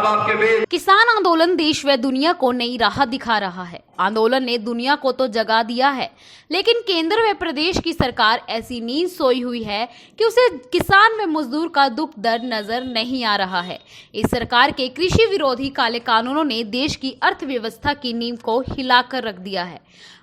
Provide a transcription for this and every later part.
बाप के बेटे। किसान आंदोलन देश व दुनिया को नई राह दिखा रहा है। आंदोलन ने दुनिया को तो जगा दिया है, लेकिन केंद्र व प्रदेश की सरकार ऐसी नींद सोई हुई है कि उसे किसान व मजदूर का दुख दर्द नजर नहीं आ रहा है। इस सरकार के कृषि विरोधी काले कानूनों ने देश की अर्थव्यवस्था की नींव को हिलाकर रख दिया है।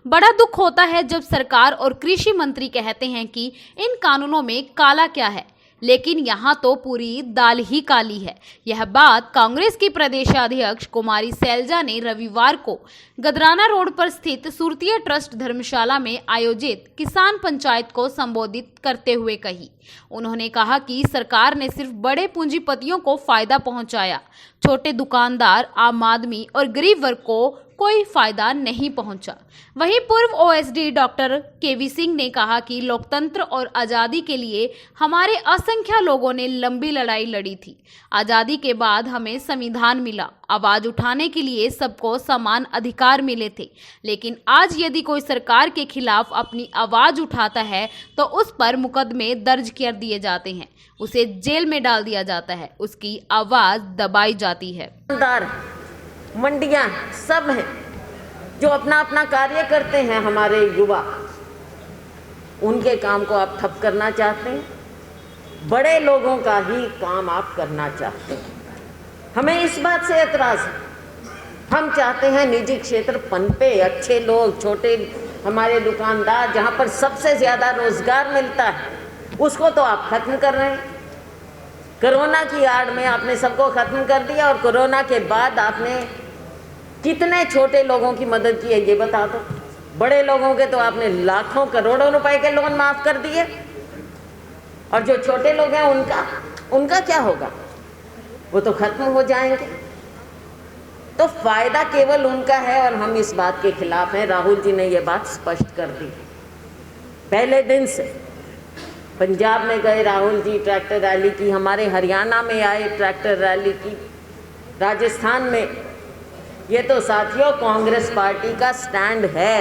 बड़ा दुख होता है जब सरकार और कृषि मंत्री कहते हैं कि इन कानूनों में काला क्या है, लेकिन यहाँ तो पूरी दाल ही काली है। यह बात कांग्रेस की प्रदेशाध्यक्ष कुमारी सैलजा ने रविवार को गदराना रोड पर स्थित सुरतीय ट्रस्ट धर्मशाला में आयोजित किसान पंचायत को संबोधित करते हुए कही। उन्होंने कहा कि सरकार ने सिर्फ बड़े पूंजीपतियों को फायदा पहुंचाया, छोटे दुकानदार, आम आदमी और गरीब वर्ग को कोई फायदा नहीं पहुंचा। वहीं पूर्व ओएसडी डॉक्टर केवी सिंह ने कहा कि लोकतंत्र और आज़ादी के लिए हमारे असंख्य लोगों ने लंबी लड़ाई लड़ी थी। आज़ादी के बाद हमें संविधान मिला, आवाज उठाने के लिए सबको समान अधिकार मिले थे, लेकिन आज यदि कोई सरकार के खिलाफ अपनी आवाज उठाता है तो उस पर मुकदमे दर्ज कर दिए जाते हैं, उसे जेल में डाल दिया जाता है, उसकी आवाज दबाई जाती है। मंडियां सब हैं जो अपना अपना कार्य करते हैं। हमारे युवा, उनके काम को आप ठप करना चाहते हैं, बड़े लोगों का ही काम आप करना चाहते हैं। हमें इस बात से एतराज है। हम चाहते हैं निजी क्षेत्र पनपे, अच्छे लोग, छोटे हमारे दुकानदार, जहां पर सबसे ज़्यादा रोजगार मिलता है, उसको तो आप खत्म कर रहे हैं। कोरोना की आड़ में आपने सबको खत्म कर दिया, और कोरोना के बाद आपने कितने छोटे लोगों की मदद की है ये बता दो। बड़े लोगों के तो आपने लाखों करोड़ों रुपए के लोन माफ कर दिए, और जो छोटे लोग हैं उनका क्या होगा? वो तो खत्म हो जाएंगे। तो फायदा केवल उनका है, और हम इस बात के खिलाफ हैं। राहुल जी ने ये बात स्पष्ट कर दी। पहले दिन से पंजाब में गए राहुल जी, ट्रैक्टर रैली की, हमारे हरियाणा में आए, ट्रैक्टर रैली की, राजस्थान में। ये तो साथियों कांग्रेस पार्टी का स्टैंड है।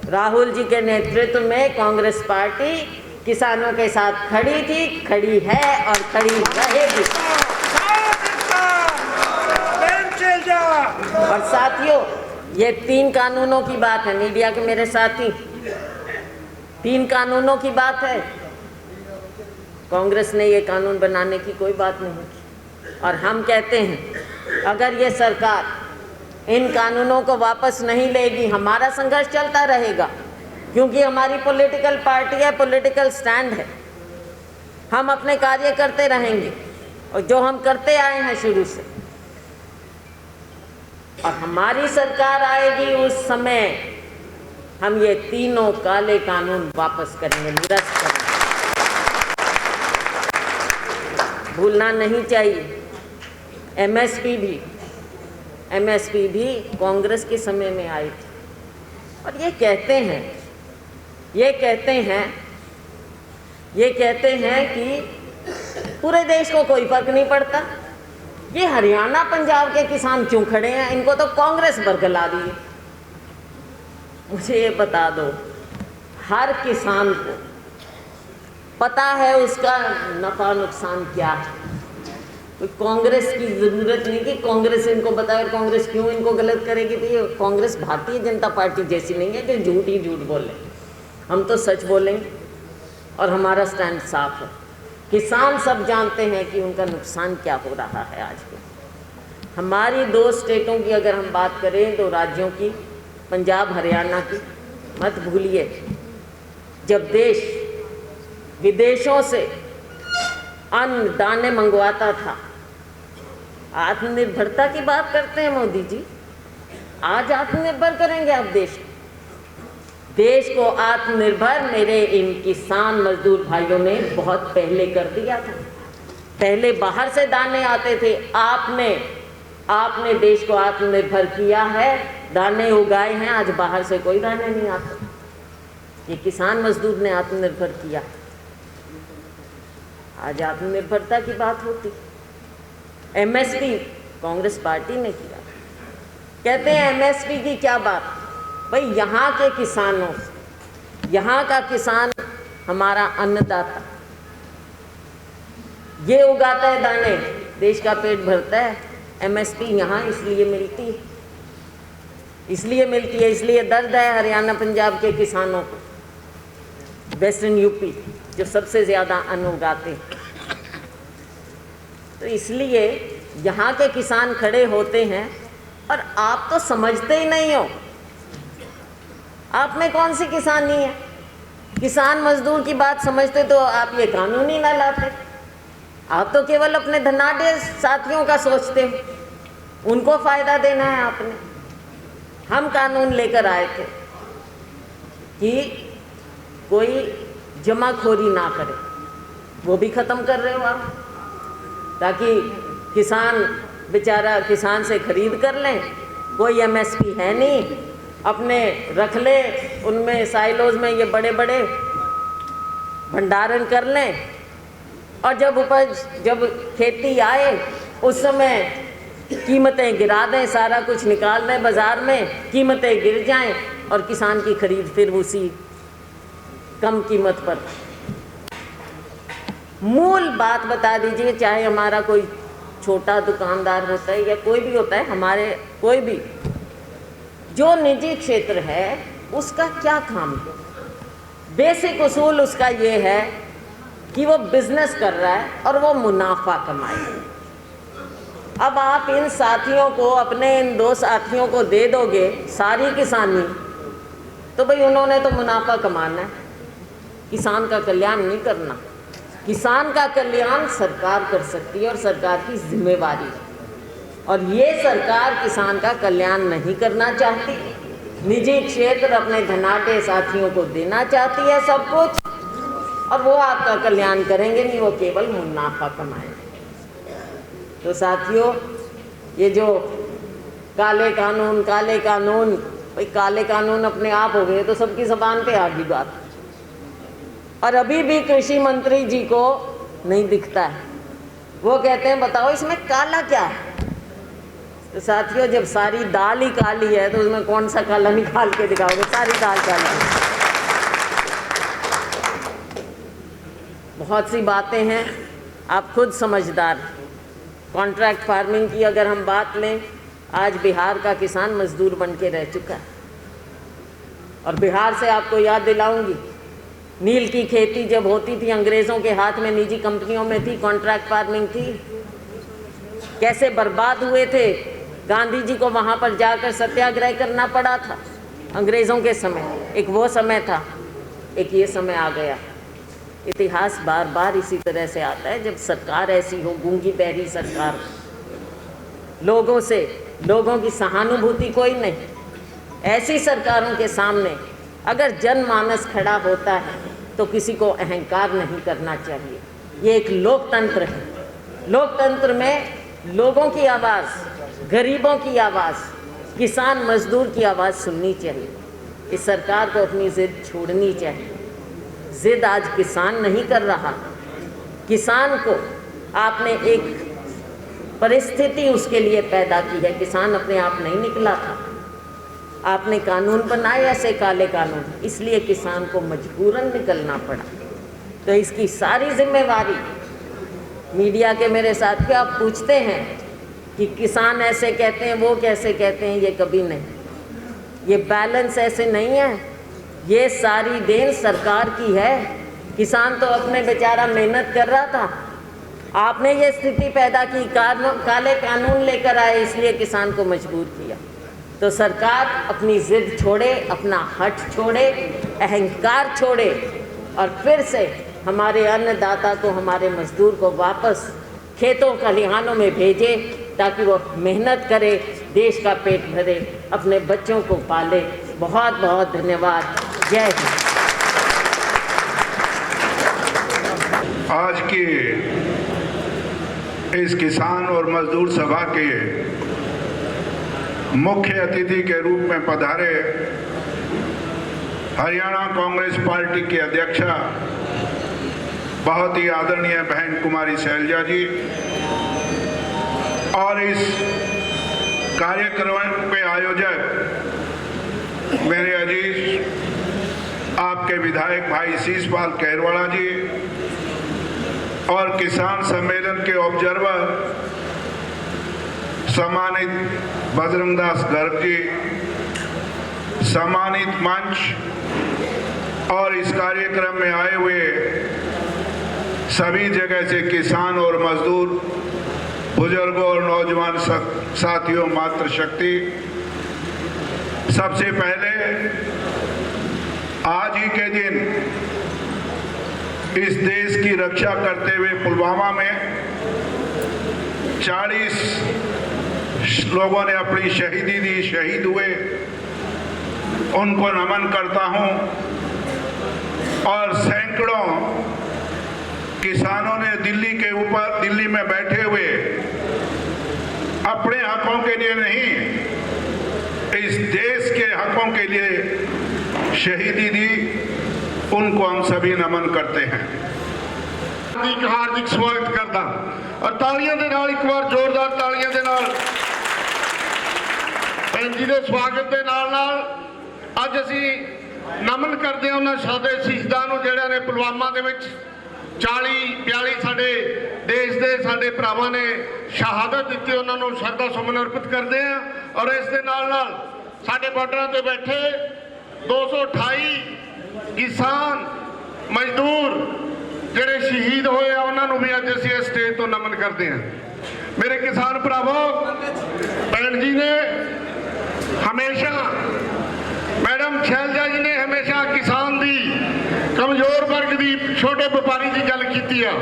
राहुल जी के नेतृत्व में कांग्रेस पार्टी किसानों के साथ खड़ी थी, खड़ी है और खड़ी रहेगी। और साथियों, ये 3 कानूनों की बात है। मीडिया के मेरे साथी, 3 कानूनों की बात है। कांग्रेस ने ये कानून बनाने की कोई बात नहीं की, और हम कहते हैं अगर ये सरकार इन कानूनों को वापस नहीं लेगी, हमारा संघर्ष चलता रहेगा, क्योंकि हमारी पॉलिटिकल पार्टी है, पॉलिटिकल स्टैंड है। हम अपने कार्य करते रहेंगे, और जो हम करते आए हैं शुरू से, और हमारी सरकार आएगी उस समय हम ये तीनों काले कानून वापस करेंगे, निरस्त करेंगे। भूलना नहीं चाहिए, एमएसपी भी कांग्रेस के समय में आई थी। और ये कहते हैं कि पूरे देश को कोई फर्क नहीं पड़ता। ये हरियाणा पंजाब के किसान क्यों खड़े हैं? इनको तो कांग्रेस बरगला दी है। मुझे ये बता दो, हर किसान को पता है उसका नफा नुकसान क्या है। तो कांग्रेस की ज़रूरत नहीं कि कांग्रेस इनको बताए, और कांग्रेस क्यों इनको गलत करेगी। तो ये कांग्रेस भारतीय जनता पार्टी जैसी नहीं है जो झूठ ही झूठ बोले। हम तो सच बोलेंगे, और हमारा स्टैंड साफ है। किसान सब जानते हैं कि उनका नुकसान क्या हो रहा है। आज के हमारी 2 स्टेटों की अगर हम बात करें, 2 राज्यों की, पंजाब हरियाणा की, मत भूलिए जब देश विदेशों से अन्न दाने मंगवाता था, आत्मनिर्भरता की बात करते हैं मोदी जी। आज आत्मनिर्भर करेंगे आप देश को आत्मनिर्भर मेरे इन किसान मजदूर भाइयों ने बहुत पहले कर दिया था। पहले बाहर से दाने आते थे, आपने देश को आत्मनिर्भर किया है, दाने उगाए हैं। आज बाहर से कोई दाने नहीं आते, ये किसान मजदूर ने आत्मनिर्भर किया। आज आत्मनिर्भरता की बात होती। एमएसपी कांग्रेस पार्टी ने किया। कहते हैं एमएसपी की क्या बात? भाई यहाँ के किसानों, यहाँ का किसान हमारा अन्नदाता, ये उगाता है दाने, देश का पेट भरता है। MSP यहाँ इसलिए मिलती है, इसलिए दर्द है हरियाणा पंजाब के किसानों को, वेस्टर्न यूपी जो सबसे ज़्यादा अन्न उगाते हैं। तो इसलिए यहाँ के किसान खड़े होते हैं और आप तो समझते ही नहीं हो, आप में कौन सी किसानी है। किसान मजदूर की बात समझते तो आप ये कानून ही ना लाते। आप तो केवल अपने धनाढ़ साथियों का सोचते हो, उनको फ़ायदा देना है आपने। हम कानून लेकर आए थे कि कोई जमाखोरी ना करे, वो भी ख़त्म कर रहे हो आप, ताकि किसान बेचारा किसान से खरीद कर लें। कोई MSP है नहीं, अपने रख ले, उनमें साइलोज में ये बड़े बड़े भंडारण कर लें, और जब खेती आए उस समय कीमतें गिरा दें, सारा कुछ निकाल दें बाज़ार में, कीमतें गिर जाएं और किसान की खरीद फिर उसी कम कीमत पर। मूल बात बता दीजिए, चाहे हमारा कोई छोटा दुकानदार होता है या कोई भी होता है, हमारे कोई भी जो निजी क्षेत्र है उसका क्या काम है। बेसिक उसूल उसका ये है कि वो बिजनेस कर रहा है और वो मुनाफा कमाए। अब आप इन साथियों को, अपने इन 2 साथियों को दे दोगे सारी किसानी, तो भाई उन्होंने तो मुनाफा कमाना है, किसान का कल्याण नहीं करना। किसान का कल्याण सरकार कर सकती है और सरकार की जिम्मेवारी है, और ये सरकार किसान का कल्याण नहीं करना चाहती। निजी क्षेत्र अपने धनाढ़ साथियों को देना चाहती है सब कुछ, और वो आपका कल्याण करेंगे नहीं, वो केवल मुनाफा कमाएंगे। तो साथियों, ये जो काले कानून भाई काले कानून अपने आप हो गए तो सबकी ज़बान पे आ गई बात, और अभी भी कृषि मंत्री जी को नहीं दिखता है। वो कहते हैं बताओ इसमें काला क्या है। तो साथियों, जब सारी दाल ही काली है तो उसमें कौन सा काला निकाल के दिखाओगे, सारी दाल काली है। बहुत सी बातें हैं, आप खुद समझदार। कॉन्ट्रैक्ट फार्मिंग की अगर हम बात लें, आज बिहार का किसान मजदूर बन के रह चुका है। और बिहार से आपको याद दिलाऊंगी, नील की खेती जब होती थी अंग्रेज़ों के हाथ में, निजी कंपनियों में थी, कॉन्ट्रैक्ट फार्मिंग थी, कैसे बर्बाद हुए थे। गांधी जी को वहाँ पर जाकर सत्याग्रह करना पड़ा था अंग्रेज़ों के समय। एक वो समय था, एक ये समय आ गया। इतिहास बार बार इसी तरह से आता है, जब सरकार ऐसी हो, गूंगी बहरी सरकार, लोगों की सहानुभूति कोई नहीं, ऐसी सरकारों के सामने अगर जनमानस खड़ा होता है तो किसी को अहंकार नहीं करना चाहिए। ये एक लोकतंत्र है। लोकतंत्र में लोगों की आवाज़, गरीबों की आवाज़, किसान मजदूर की आवाज़ सुननी चाहिए। इस सरकार को अपनी ज़िद छोड़नी चाहिए। ज़िद आज किसान नहीं कर रहा, किसान को आपने एक परिस्थिति उसके लिए पैदा की है। किसान अपने आप नहीं निकला था, आपने कानून बनाए ऐसे काले कानून, इसलिए किसान को मजबूरन निकलना पड़ा। तो इसकी सारी जिम्मेवारी मीडिया के मेरे साथियों, आप पूछते हैं कि किसान ऐसे कहते हैं, वो कैसे कहते हैं, ये कभी नहीं, ये बैलेंस ऐसे नहीं है। ये सारी देन सरकार की है। किसान तो अपने बेचारा मेहनत कर रहा था, आपने ये स्थिति पैदा की, काले कानून लेकर आए, इसलिए किसान को मजबूर किया। तो सरकार अपनी ज़िद छोड़े, अपना हठ छोड़े, अहंकार छोड़े, और फिर से हमारे अन्नदाता को, हमारे मजदूर को वापस खेतों खलिहानों में भेजे, ताकि वो मेहनत करे, देश का पेट भरे, अपने बच्चों को पाले। बहुत बहुत धन्यवाद। जय हिंद। आज की इस किसान और मजदूर सभा के मुख्य अतिथि के रूप में पधारे हरियाणा कांग्रेस पार्टी की अध्यक्षा बहुत ही आदरणीय बहन कुमारी शैलजा जी, और इस कार्यक्रम के आयोजक मेरे अजीज आपके विधायक भाई शीशपाल कैरवाड़ा जी, और किसान सम्मेलन के ऑब्जर्वर सम्मानित बजरंग दास गर्ग जी, सम्मानित मंच और इस कार्यक्रम में आए हुए सभी जगह से किसान और मजदूर, बुजुर्गों और नौजवान साथियों, मातृशक्ति, सबसे पहले आज ही के दिन इस देश की रक्षा करते हुए पुलवामा में 40 लोगों ने अपनी शहीदी दी, शहीद हुए, उनको नमन करता हूं। और सैकड़ों किसानों ने दिल्ली में बैठे हुए अपने हकों के लिए नहीं, इस देश के हकों के लिए शहीदी दी, उनको हम सभी नमन करते हैं। हार्दिक स्वागत करता और तालियां दे नाल एक बार जोरदार तालियां दे नाल भैन जी दे स्वागत दे नाल अज असीं नमन करते हैं उन्हां साडे शहीदां नूं जिहड़ियां ने पुलवामा दे विच 40-42 साडे देश दे साडे भरावां ने शहादत दित्ती, उन्हां नूं श्रद्धा सुमन अर्पित करते हैं। और इस दे नाल साडे बार्डरां ते बैठे 228 किसान मजदूर ਜਿਹੜੇ शहीद होए उन्होंने भी अज असीं इस स्टेज तो नमन करते हैं। मेरे किसान भरावो, भैन जी ने हमेशा, मैडम शैलजा जी ने हमेशा किसान दी, कमजोर वर्ग दी, छोटे व्यापारी की गल की है।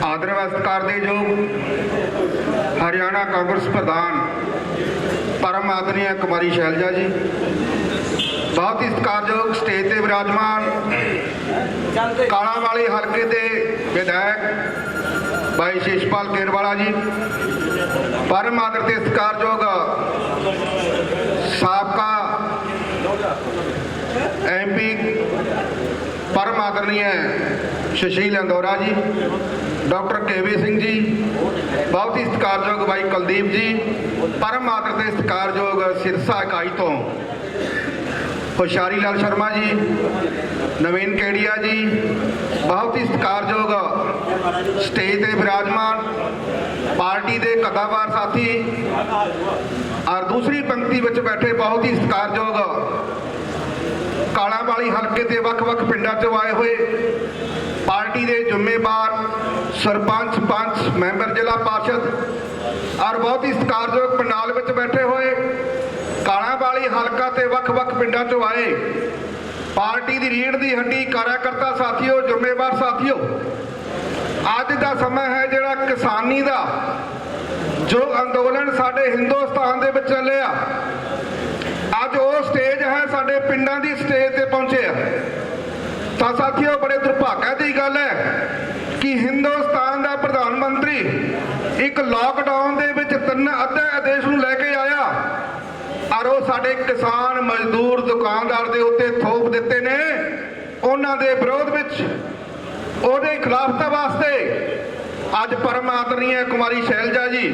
आदर सत्कार दे योग हरियाणा कांग्रेस प्रधान परम आदरणीय कुमारी शैलजा जी, बहुत ही सत्कारयोग स्टेज ते विराजमान कालांवाली हल्के के विधायक भाई शेषपाल केरवाला जी, परम आदर ते सत्कारयोग साबका MP परम आदरणीय सुशील इंदौरा जी, डॉक्टर KV सिंह जी, बहुत ही सत्कारयोग भाई कुलदीप जी, परम आदर ते सत्कारयोग सिरसा इकाई तो होशियारी लाल शर्मा जी, नवीन केडिया जी, बहुत ही सत्कारयोग स्टेज ते विराजमान पार्टी के कद्दावार साथी और दूसरी पंक्ति में बैठे बहुत ही सत्कारयोग कालांवाली हल्के के वख-वख पिंडां चों आए हुए पार्टी के जिम्मेवार सरपंच, पंच, मैंबर जिला पार्षद और बहुत ही सत्कारयोग पंडाल में बैठे हुए कालांवाली हल्का ते वख-वख पिंडां चों आए पार्टी की रीढ़ की हड्डी कार्यकर्ता साथियों, जिम्मेवार साथियों, अज का समय है जिहड़ा किसानी का जो अंदोलन साडे हिंदुस्तान दे विच चलिया, अज वो स्टेज है साडे पिंडां दी स्टेज ते पहुंचे। तो साथियों, बड़े दुर्भाग्य की गल है कि हिंदुस्तान का प्रधानमंत्री एक लॉकडाउन दे विच 3 अद्धे आदेश नूं लैके आया और वो साडे किसान मजदूर दुकानदार दे उत्ते थोप दिते ने, उन्हां दे विरोध विच उहदे खिलाफता वास्ते अज परम आदरणीय कुमारी शैलजा जी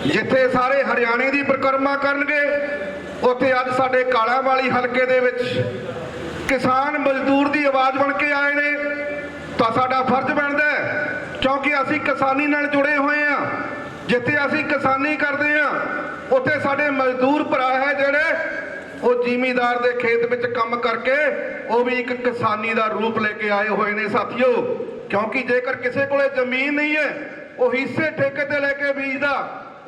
जिथे सारे हरियाणे की परिक्रमा करनगे, उत्थे अज साडे कालांवाली हल्के दे विच किसान मजदूर की आवाज़ बन के आए ने। तो साडा फर्ज बनता है, क्योंकि असीं किसानी नाल जुड़े हुए हैं, जिथे असीं किसानी करते हैं उत्थे साडे मजदूर भरा है जिहड़े वो जिमीदार दे खेत विच काम करके वो भी एक किसानी का रूप लेके आए हुए ने साथियों। क्योंकि जेकर किसी को जमीन नहीं है, वो हिस्से ठेके ते लेके बीजदा,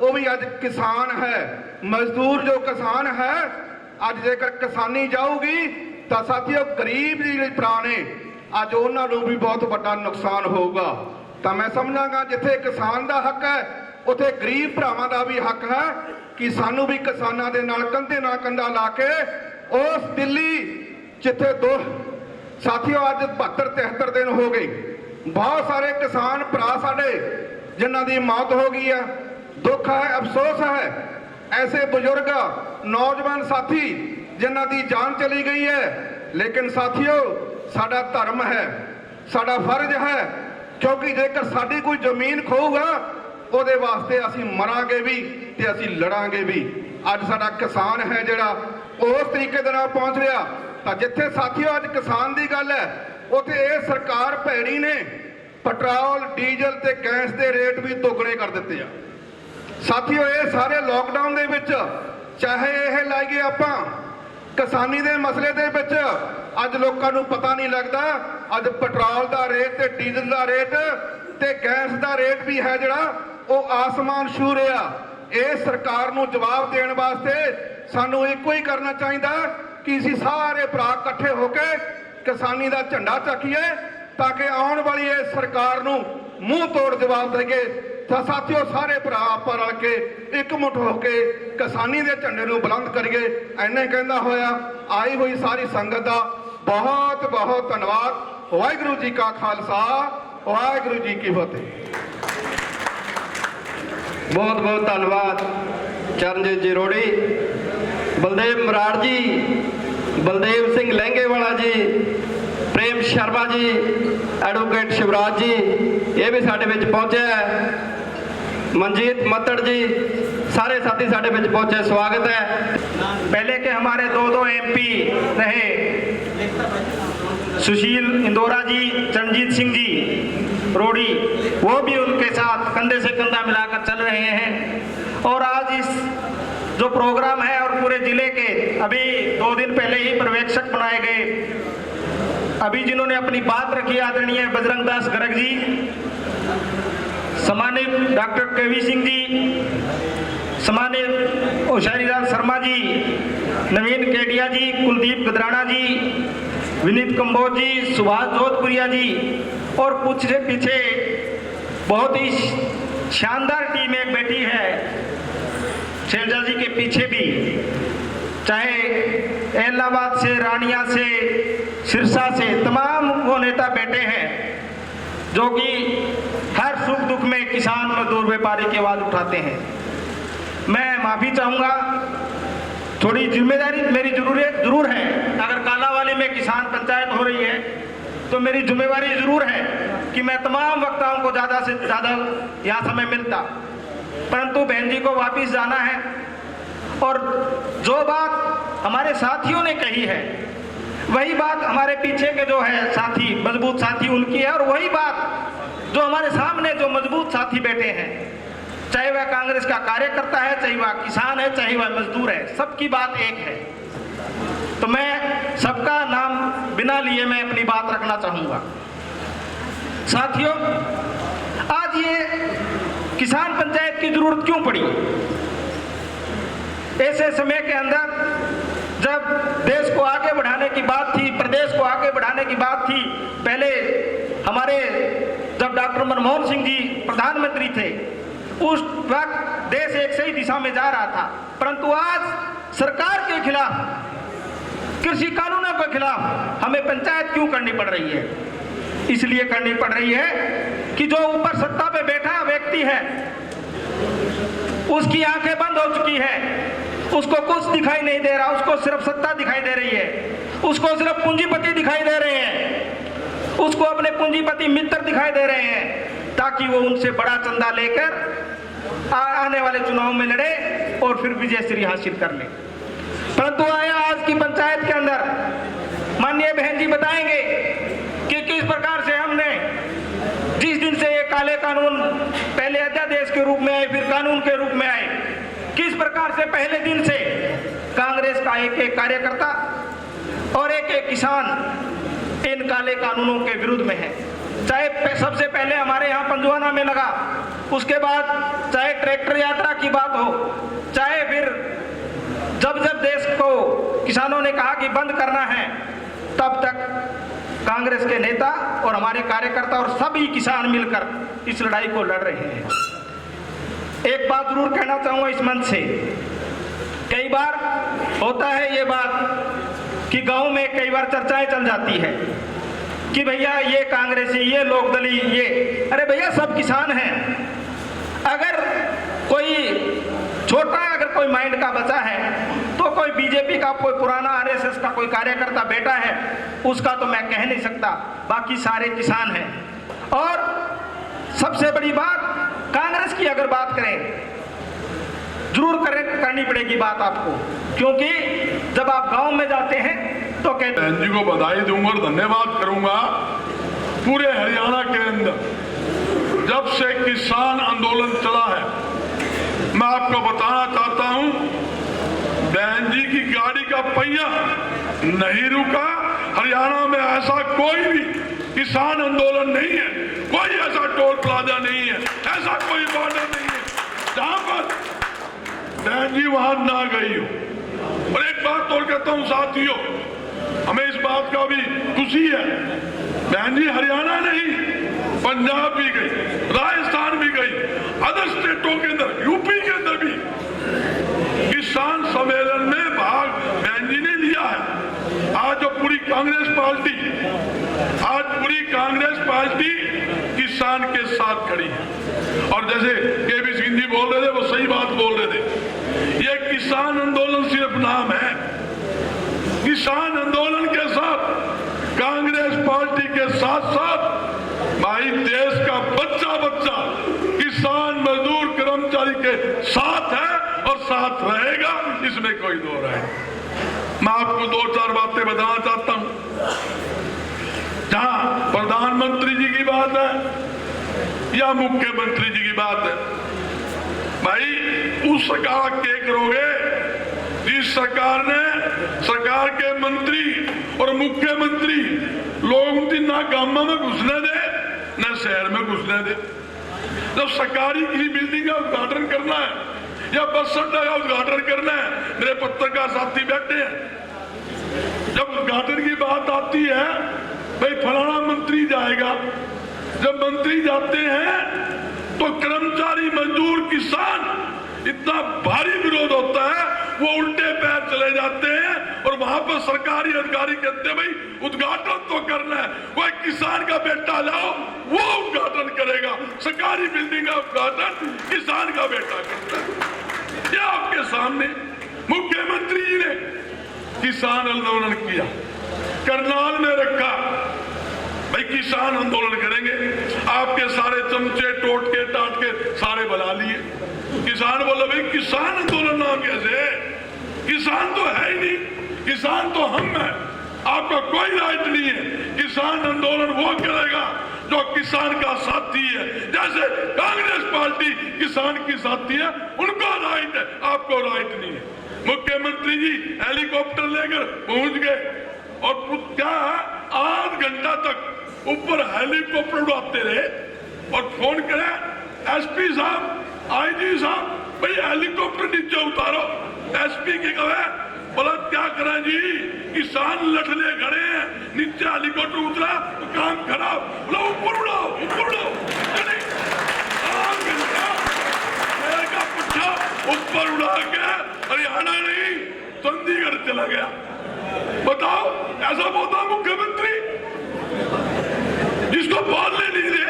वो भी अज किसान है। मजदूर जो किसान है, अज जेकर किसानी जाऊगी तो साथियों गरीब जी प्राणे अज उन्होंने भी बहुत बड़ा नुकसान होगा। तो मैं समझांगा जिथे किसान का हक है उथे गरीब भरावां का भी हक है कि सानू भी किसानां दे नाल कंधे नाल कंधा ला के उस दिल्ली जिथे दो साथियों अज 72-73 दिन हो गए, बहुत सारे किसान भरा साडे जिन्हां दी मौत हो गई है, दुख है, अफसोस है। ऐसे बुजुर्ग नौजवान साथी जिन्हां दी जान चली गई है, लेकिन साथियों साडा धर्म है, साडा फर्ज है, क्योंकि जेकर साडी कोई जमीन खोऊगा ਉਹਦੇ वास्ते असी मरांगे भी ते असी लड़ांगे भी। अज साडा किसान है जिहड़ा उस तरीके दे नाल पहुंच रहा। तो जिथे साथियों अज किसान की गल है, उत्थे ये सरकार भैड़ी ने पेट्रोल, डीजल ते गैस के रेट भी दोगुने कर दिते आ। ਸਾਥੀਓ, ਇਹ ਸਾਰੇ ਲੋਕਡਾਊਨ ਦੇ ਵਿੱਚ ਚਾਹੇ ਇਹ ਲਾਈਏ ਆਪਾਂ ਕਿਸਾਨੀ ਦੇ ਮਸਲੇ ਦੇ ਵਿੱਚ, ਅੱਜ ਲੋਕਾਂ ਨੂੰ ਪਤਾ ਨਹੀਂ ਲੱਗਦਾ, ਅੱਜ ਪੈਟਰੋਲ ਦਾ ਰੇਟ ਤੇ ਡੀਜ਼ਲ ਦਾ ਰੇਟ ਤੇ ਗੈਸ ਦਾ ਰੇਟ ਵੀ ਹੈ ਜਿਹੜਾ ਉਹ ਆਸਮਾਨ ਛੂ ਰਿਹਾ। ਇਹ ਸਰਕਾਰ ਨੂੰ ਜਵਾਬ ਦੇਣ ਵਾਸਤੇ ਸਾਨੂੰ ਇੱਕੋ ਹੀ ਕਰਨਾ ਚਾਹੀਦਾ ਕਿ ਅਸੀਂ ਸਾਰੇ ਭਰਾ ਇਕੱਠੇ ਹੋ ਕੇ ਕਿਸਾਨੀ ਦਾ ਝੰਡਾ ਚੱਕੀਏ ਤਾਂ ਕਿ ਆਉਣ ਵਾਲੀ ਇਹ ਸਰਕਾਰ ਨੂੰ ਮੂੰਹ ਤੋੜ ਜਵਾਬ ਦੇਈਏ। ਤਾਂ ਸਾਥੀਓ, ਸਾਰੇ ਭਰਾ ਆਪਾਂ ਰਲ ਕੇ ਇਕਮੁੱਠ ਹੋ ਕੇ ਕਿਸਾਨੀ ਦੇ ਝੰਡੇ ਨੂੰ ਬੁਲੰਦ ਕਰੀਏ। ਐਨੇ ਕਹਿੰਦਾ ਹੋਇਆ ਆਈ ਹੋਈ ਸਾਰੀ ਸੰਗਤ ਦਾ ਬਹੁਤ ਬਹੁਤ ਧੰਨਵਾਦ। ਵਾਹਿਗੁਰੂ ਜੀ ਕਾ ਖਾਲਸਾ, ਵਾਹਿਗੁਰੂ ਜੀ ਕੀ ਫਤਿਹ। बहुत बहुत धन्यवाद चरणजीत जी रोड़ी, बलदेव मराड़ जी, बलदेव सिंह लहंगेवाला जी, प्रेम शर्मा जी, एडवोकेट शिवराज जी, ये भी साडे विच पहुंचे है, मनजीत मत्तड़ जी, सारे साथी साडे विच पहुंचे, स्वागत है। पहले के हमारे दो MP रहे, सुशील इंदौरा जी, चरणजीत सिंह जी रोड़ी, वो भी उनके साथ कंधे से कंधा मिलाकर चल रहे हैं। और आज इस जो प्रोग्राम है और पूरे जिले के अभी 2 दिन पहले ही पर्यवेक्षक बनाए गए, अभी जिन्होंने अपनी बात रखी आदरणीय बजरंग दास गर्ग जी, सम्मानित डॉक्टर केवी सिंह जी, सम्मानित होशियारीलाल शर्मा जी, नवीन केडिया जी, कुलदीप गदराना जी, विनीत कंबोज जी, सुभाष जोधपुरिया जी, और कुछ से पीछे बहुत ही शानदार टीम एक बैठी है शैलजा जी के पीछे भी, चाहे इलाहाबाद से, रानिया से, सिरसा से, तमाम वो नेता बैठे हैं जो कि हर सुख दुख में किसान, मजदूर, व्यापारी की आवाज उठाते हैं। मैं माफी चाहूँगा, थोड़ी जिम्मेदारी मेरी जरूर है। अगर कालावाली में किसान पंचायत हो रही है तो मेरी जिम्मेवारी जरूर है कि मैं तमाम वक्ताओं को ज़्यादा से ज़्यादा यहाँ समय मिलता, परंतु बहन जी को वापिस जाना है। और जो बात हमारे साथियों ने कही है वही बात हमारे पीछे के जो है साथी, मजबूत साथी उनकी है, और वही बात जो हमारे सामने जो मजबूत साथी बैठे हैं, चाहे वह कांग्रेस का कार्यकर्ता है, चाहे वह किसान है, चाहे वह मजदूर है, सबकी बात एक है। तो मैं सबका नाम बिना लिए मैं अपनी बात रखना चाहूँगा। साथियों, आज ये किसान पंचायत की जरूरत क्यों पड़ी? ऐसे समय के अंदर जब देश को आगे बढ़ाने की बात थी, प्रदेश को आगे बढ़ाने की बात थी, पहले हमारे जब डॉक्टर मनमोहन सिंह जी प्रधानमंत्री थे उस वक्त देश एक सही दिशा में जा रहा था, परंतु आज सरकार के खिलाफ, कृषि कानूनों के खिलाफ हमें पंचायत क्यों करनी पड़ रही है? इसलिए करनी पड़ रही है कि जो ऊपर सत्ता पे बैठा व्यक्ति है उसकी आंखें बंद हो चुकी है, उसको कुछ दिखाई नहीं दे रहा, उसको सिर्फ सत्ता दिखाई दे रही है, उसको सिर्फ पूंजीपति दिखाई दे रहे हैं, उसको अपने पूंजीपति मित्र दिखाई दे रहे हैं, ताकि वो उनसे बड़ा चंदा लेकर आने वाले चुनाव में लड़े और फिर विजय श्री हासिल कर ले। परंतु आया आज की पंचायत के अंदर, माननीय बहन जी बताएंगे कि किस प्रकार से हमने जिस दिन से ये काले कानून पहले अध्यादेश के रूप में आए, फिर कानून के रूप में आए, किस प्रकार से पहले दिन से कांग्रेस का एक एक कार्यकर्ता और एक एक किसान इन काले कानूनों के विरुद्ध में है। चाहे सबसे पहले हमारे यहाँ पंजवाना में लगा, उसके बाद चाहे ट्रैक्टर यात्रा की बात हो, चाहे फिर जब जब देश को किसानों ने कहा कि बंद करना है, तब तक कांग्रेस के नेता और हमारे कार्यकर्ता और सभी किसान मिलकर इस लड़ाई को लड़ रहे हैं। एक बात जरूर कहना चाहूँगा इस मंच से, कई बार होता है ये बात कि गांव में कई बार चर्चाएं चल जाती है कि भैया ये कांग्रेसी, ये लोकदली, ये, अरे भैया सब किसान हैं। अगर कोई छोटा अगर कोई माइंड का बचा है तो कोई बीजेपी का, कोई पुराना आरएसएस का कोई कार्यकर्ता बेटा है, उसका तो मैं कह नहीं सकता, बाकी सारे किसान हैं। और सबसे बड़ी बात, कांग्रेस की अगर बात करें, जरूर करनी पड़ेगी बात आपको, क्योंकि जब आप गांव में जाते हैं तो कहते हैं। बहन जी को बधाई दूंगा और धन्यवाद करूंगा। पूरे हरियाणा के अंदर जब से किसान आंदोलन चला है, मैं आपको बताना चाहता हूं, बहन जी की गाड़ी का पहिया नहीं रुका। हरियाणा में ऐसा कोई भी किसान आंदोलन नहीं है, कोई ऐसा टोल प्लाजा नहीं है, ऐसा कोई बॉर्डर नहीं है जहां पर बहन जी वहां ना गई हो। और एक बात और कहता हूं साथियों, हमें इस बात का भी खुशी है, बहन जी हरियाणा नहीं, पंजाब भी गई, राजस्थान भी गई, अदर स्टेटों के अंदर, यूपी के अंदर भी किसान सम्मेलन में भाग बहन जी ने लिया है। आज जो पूरी कांग्रेस पार्टी किसान के साथ खड़ी है। और जैसे केबी सिंह जी बोल रहे थे, वो सही बात बोल रहे थे, ये किसान आंदोलन सिर्फ नाम है। किसान आंदोलन के साथ कांग्रेस पार्टी के साथ साथ भाई देश का बच्चा किसान मजदूर कर्मचारी के साथ है और साथ रहेगा, इसमें कोई दो राय नहीं। मैं आपको 2-4 बातें बताना चाहता हूं। जहां प्रधानमंत्री जी की बात है या मुख्यमंत्री जी की बात है, भाई उस सरकार के करोगे जिस सरकार के मंत्री और मुख्यमंत्री लोगों की ना गांव में घुसने दे ना शहर में घुसने दे। जब सरकारी किसी बिल्डिंग का उद्घाटन करना है या बस अड्डा का उद्घाटन करना है, मेरे पत्रकार साथी बैठे हैं, जब उद्घाटन की बात आती है, भाई फलाना मंत्री जाएगा, जब मंत्री जाते हैं तो कर्मचारी मजदूर किसान इतना भारी विरोध होता है, वो उल्टे पैर चले जाते हैं और वहां पर सरकारी अधिकारी कहते हैं भाई उद्घाटन तो करना है, वो एक किसान का बेटा लाओ, वो उद्घाटन करेगा। सरकारी बिल्डिंग का उद्घाटन किसान का बेटा करता है। ये आपके सामने मुख्यमंत्री जी ने किसान आंदोलन किया, करनाल में रखा, भाई किसान आंदोलन करेंगे। आपके सारे चमचे टोटके टाटके सारे बुला लिए। किसान बोला भाई किसान आंदोलन नाम कैसे? किसान तो है ही नहीं, किसान तो हम हैं, आपका कोई राइट नहीं है। किसान आंदोलन वो करेगा जो किसान का साथी है। जैसे कांग्रेस पार्टी किसान की साथी है, उनको राइट है, आपको राइट नहीं है। मुख्यमंत्री जी हेलीकॉप्टर लेकर पहुंच गए और क्या 8 घंटा तक ऊपर हेलीकॉप्टर उड़ाते रहे और फोन करे एसपी साहब, आईजी साहब, भाई हेलीकॉप्टर नीचे उतारो। एसपी के कहे, बोला क्या करें जी, किसान लठले खड़े हैं, नीचे हेलीकॉप्टर उतरा तो काम खराब, बोला ऊपर उड़ाओ, ऊपर उड़ाओ। 8 घंटा का पुछा ऊपर उड़ा के हरियाणा नहीं चंडीगढ़ चला गया। बताओ ऐसा बोलता मुख्यमंत्री जिसको बोलने नहीं दे,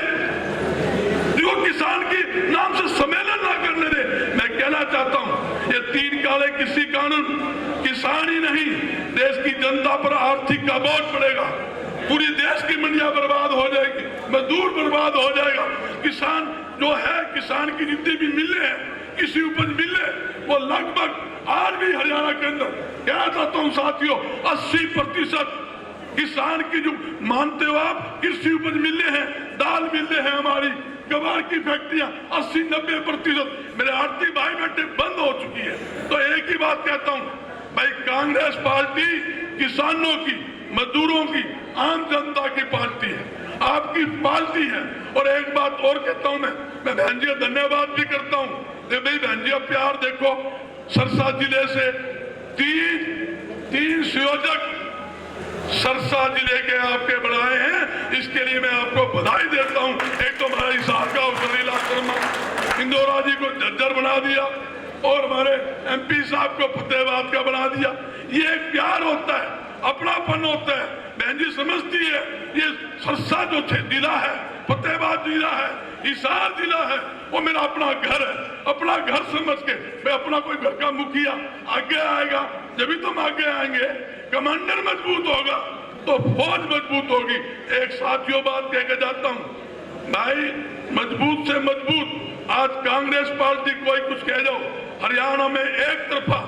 जिसको किसान की नाम से सम्मेलन ना करने दे। मैं कहना चाहता हूं ये 3 काले किसी कानून किसान ही नहीं, देश की जनता पर आर्थिक का बोझ पड़ेगा। पूरी देश की मंडियां बर्बाद हो जाएगी, मजदूर बर्बाद हो जाएगा। किसान जो है, किसान की जितनी भी मिले हैं, किसी उपज मिले, वो लगभग आज भी हरियाणा के अंदर कहना चाहता हूं साथियों 80% किसान की जो मानते हो आप, कृषि उपज मिले हैं, दाल मिले हैं, हमारी गवार की फैक्ट्रियां 80-90% मेरे आड़ती भाई बेटे बंद हो चुकी है। तो एक ही बात कहता हूं भाई, कांग्रेस पार्टी किसानों की, मजदूरों की, आम जनता की पार्टी है, आपकी पार्टी है। और एक बात और कहता हूं मैं बहन जी का धन्यवाद भी करता हूं। भाई बहन जी का प्यार देखो, सरसा जिले से तीन संयोजक सरसा जिले के आपके बढ़ाए हैं, इसके लिए मैं आपको बधाई देता हूं। एक तो हमारा हिसार का सलीला शर्मा, इंदौरा जी को जज्जर बना दिया और हमारे एमपी साहब को फतेहाबाद का बना दिया। ये एक प्यार होता है, अपनापन होता है। बहन जी समझती है ये सरसा जो जिला है, फतेहाबाद जिला है, हिसार जिला है, वो मेरा अपना घर है। अपना घर समझ के मैं अपना कोई घर का मुखिया आगे आएगा, जब भी तुम आगे आएंगे, कमांडर मजबूत होगा तो फौज मजबूत होगी। एक साथियों बात कह के जाता हूं भाई, मजबूत से मजबूत आज कांग्रेस पार्टी कोई कुछ कह जाओ, हरियाणा में एक तरफा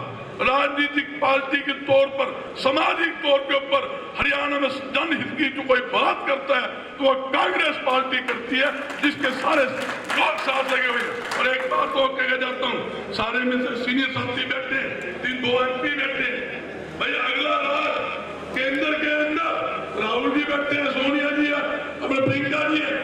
राजनीतिक पार्टी के तौर पर, सामाजिक तौर के ऊपर हरियाणा में जनहित की जो कोई बात करता है तो वह कांग्रेस पार्टी करती है, जिसके सारे लोग साथ लगे हुए हैं। और एक बात तो कह जाता हूँ, सारे में से सीनियर साथी बैठे, 2 MP बैठे भाई, अगला राज केंद्र के अंदर राहुल जी बैठे हैं, सोनिया जी है, अपने प्रियंका जी है,